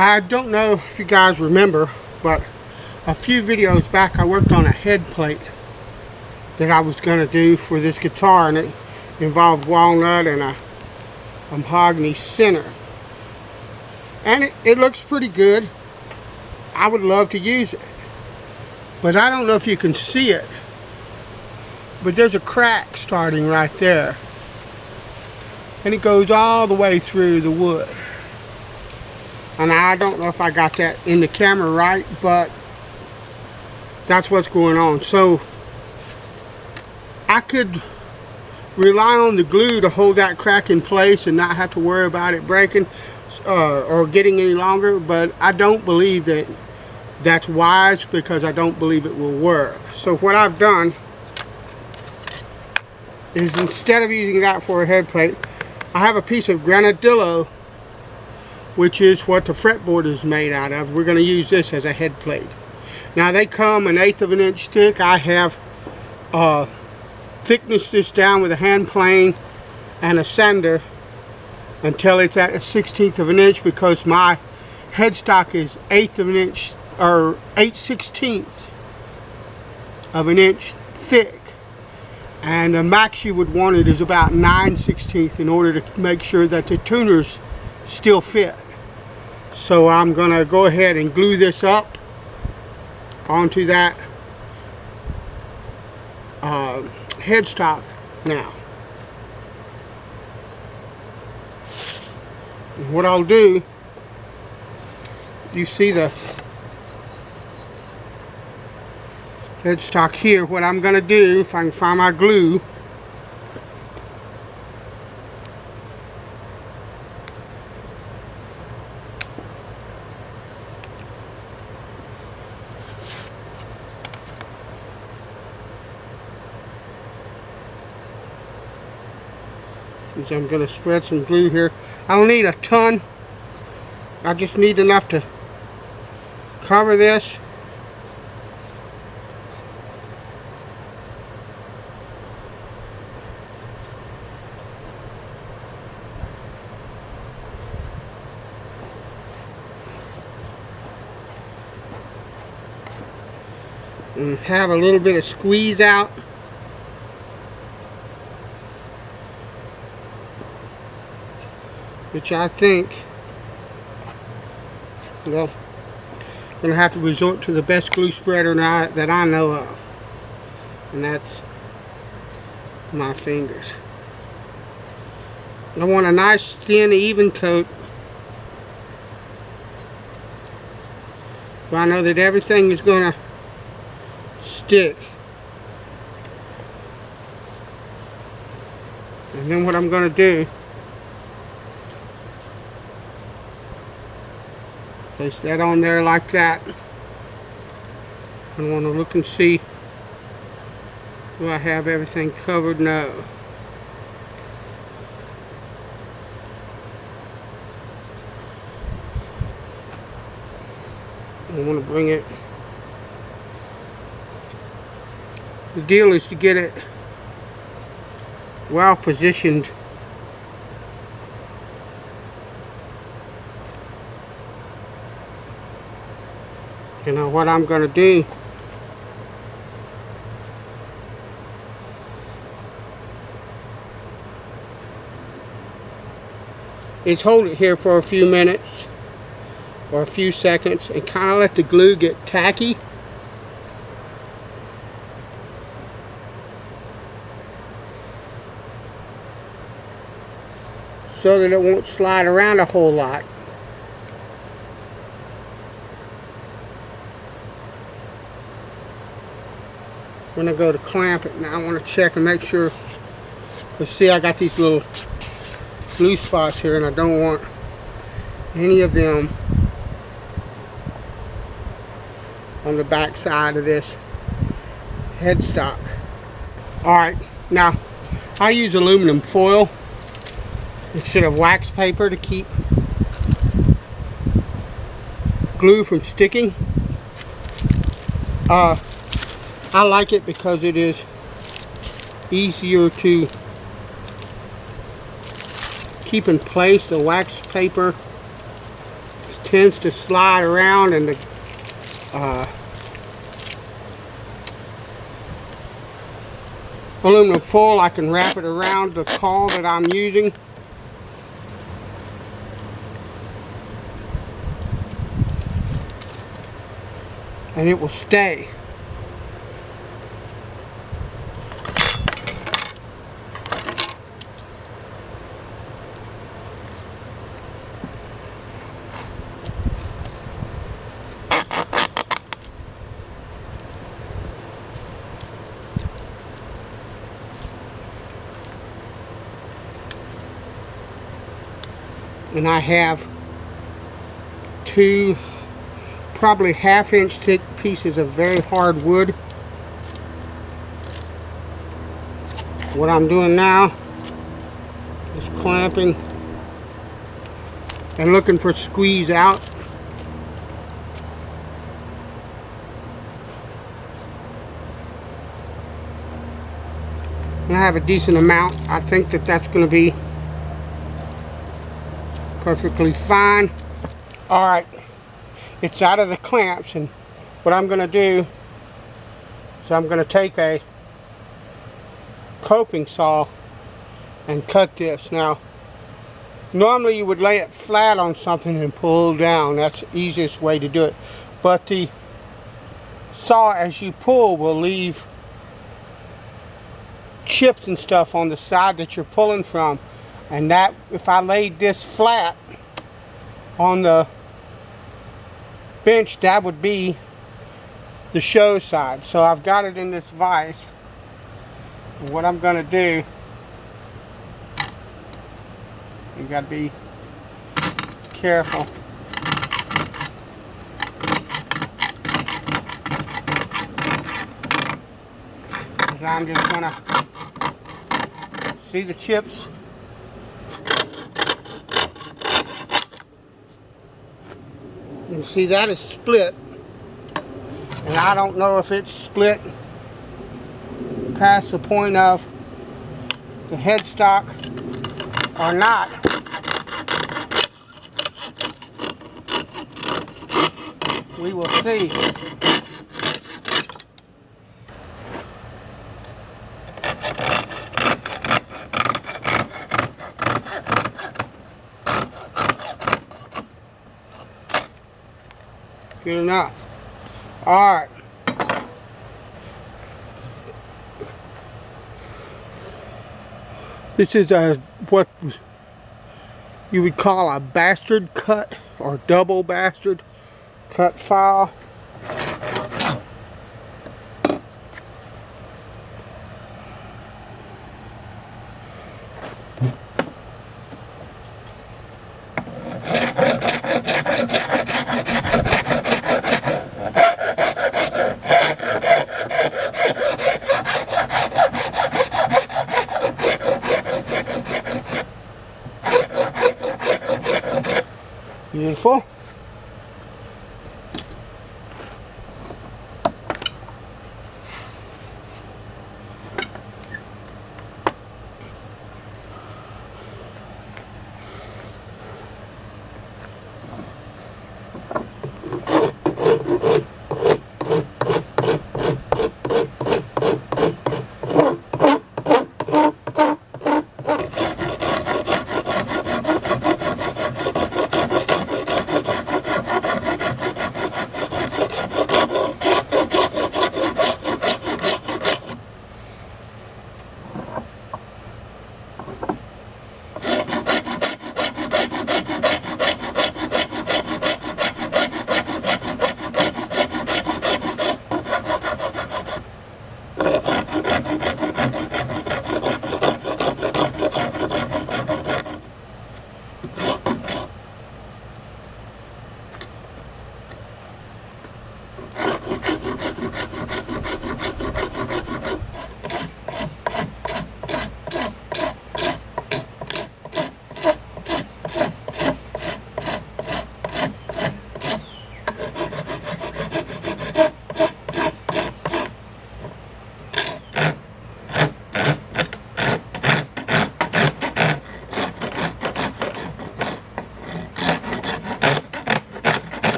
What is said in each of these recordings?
I don't know if you guys remember, but a few videos back I worked on a head plate that I was going to do for this guitar, and it involved walnut and a mahogany center. And it looks pretty good. I would love to use it. But I don't know if you can see it, but there's a crack starting right there. And it goes all the way through the wood. And I don't know if I got that in the camera right, but that's what's going on. So I could rely on the glue to hold that crack in place and not have to worry about it breaking or getting any longer, but I don't believe that that's wise, because I don't believe it will work. So what I've done is, instead of using that for a head plate, I have a piece of granadillo, which is what the fretboard is made out of. We're going to use this as a head plate. Now they come 1/8 of an inch thick. I have thicknessed this down with a hand plane and a sander until it's at 1/16 of an inch, because my headstock is 1/8 of an inch, or 8/16 of an inch thick, and the max you would want it is about 9/16 in order to make sure that the tuners still fit. So I'm going to go ahead and glue this up onto that headstock now. And what I'll do, you see the headstock here. What I'm going to do, if I can find my glue, I'm going to spread some glue here. I don't need a ton. I just need enough to cover this. And have a little bit of squeeze out. Which I think, well, I'm going to have to resort to the best glue spreader that I know of. And that's my fingers. I want a nice, thin, even coat. So I know that everything is going to stick. And then what I'm going to do, place that on there like that. I want to look and see, do I have everything covered? No. I want to bring it. The deal is to get it well positioned. You know what I'm going to do is hold it here for a few minutes or a few seconds and kind of let the glue get tacky. So that it won't slide around a whole lot. When I go to clamp it, now I want to check and make sure. Let's see, I got these little glue spots here, and I don't want any of them on the back side of this headstock. Alright, now I use aluminum foil instead of wax paper to keep glue from sticking. I like it because it is easier to keep in place. The wax paper tends to slide around, and the aluminum foil, I can wrap it around the caul that I'm using. And it will stay. And I have two probably 1/2 inch thick pieces of very hard wood. What I'm doing now is clamping and looking for squeeze out. And I have a decent amount. I think that that's going to be perfectly fine. Alright, it's out of the clamps, and what I'm going to do is I'm going to take a coping saw and cut this. Now, normally you would lay it flat on something and pull down. That's the easiest way to do it. But the saw, as you pull, will leave chips and stuff on the side that you're pulling from. And that, if I laid this flat on the bench, that would be the show side. So I've got it in this vise. And what I'm going to do, you got to be careful. Because I'm just going to see the chips. You see that is split, and I don't know if it's split past the point of the headstock or not. We will see. Good enough. Alright. This is what you would call a bastard cut, or double bastard cut file. Beautiful.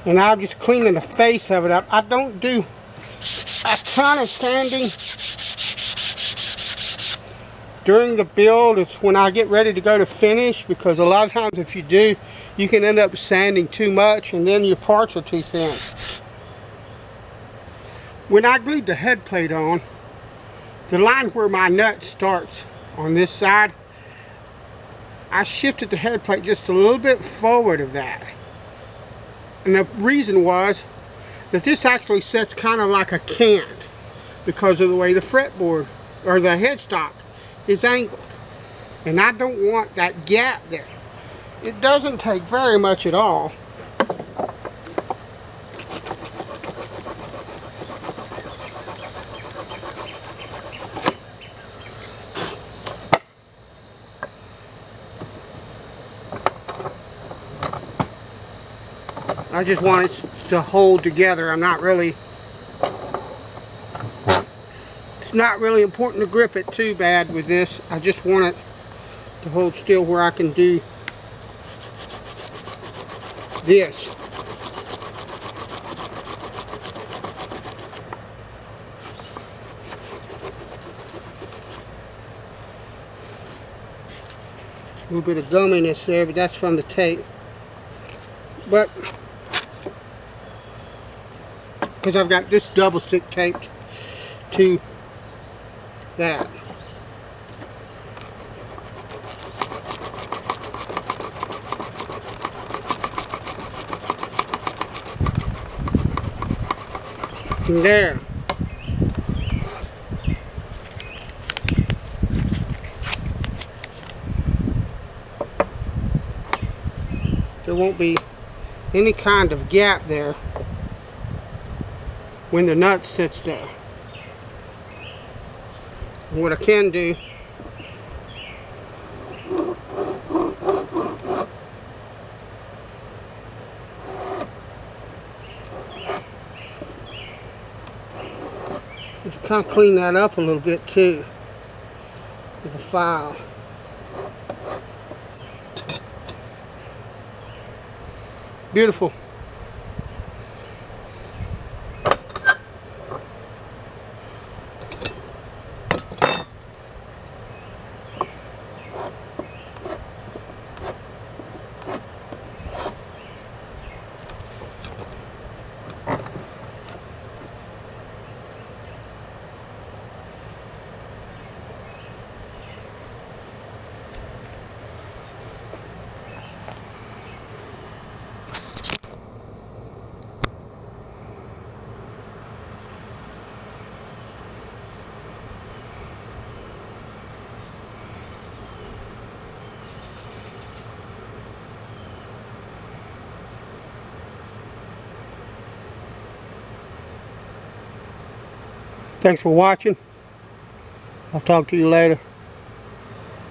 And I'm just cleaning the face of it up. I don't do a ton of sanding during the build. It's when I get ready to go to finish, because a lot of times if you do, you can end up sanding too much and then your parts are too thin. When I glued the head plate on, the line where my nut starts on this side, I shifted the head plate just a little bit forward of that. And the reason was that this actually sets kind of like a can because of the way the fretboard or the headstock is angled. And I don't want that gap there. It doesn't take very much at all. I just want it to hold together. I'm not really, it's not really important to grip it too bad with this. I just want it to hold still where I can do this. A little bit of gumminess there, but that's from the tape. But because I've got this double stick taped to that. And there. There won't be any kind of gap there when the nut sits there. And what I can do is kind of clean that up a little bit too with the file. Beautiful. Thanks for watching. I'll talk to you later.